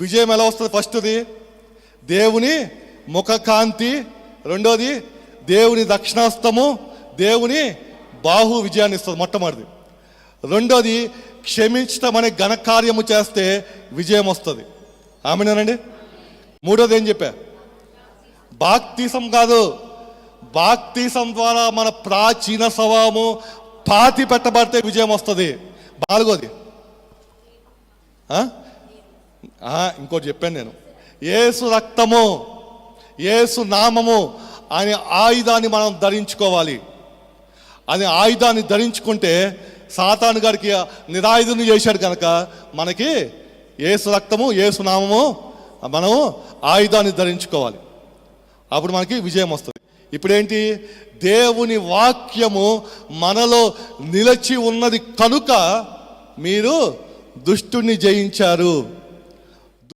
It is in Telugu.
విజయం ఎలా వస్తుంది? ఫస్ట్ది దేవుని ముఖకాంతి, రెండోది దేవుని దక్షిణాస్తము, దేవుని బాహు విజయాన్ని ఇస్తుంది మొట్టమొదటిది. రెండోది క్షమించటం అనే ఘనకార్యము చేస్తే విజయం వస్తుంది. ఆమెనండి. మూడోది ఏం చెప్పా? బాప్తిసం కాదు, బాప్తిసం ద్వారా మన ప్రాచీన స్వభావము పాతి పెట్టబడితే విజయం వస్తుంది. నాలుగోది ఇంకోటి చెప్పాను నేను, యేసు రక్తము, యేసు నామము అనే ఆయుధాన్ని మనం ధరించుకోవాలి. అనే ఆయుధాన్ని ధరించుకుంటే సాతాను గారికి నిరాయుధుని చేశాడు కనుక మనకి యేసు రక్తము, యేసు నామము మనము ఆయుధాన్ని ధరించుకోవాలి. అప్పుడు మనకి విజయం వస్తుంది. ఇప్పుడేంటి? దేవుని వాక్యము మనలో నిలిచి ఉన్నది కనుక మీరు దుష్టుని జయించారు.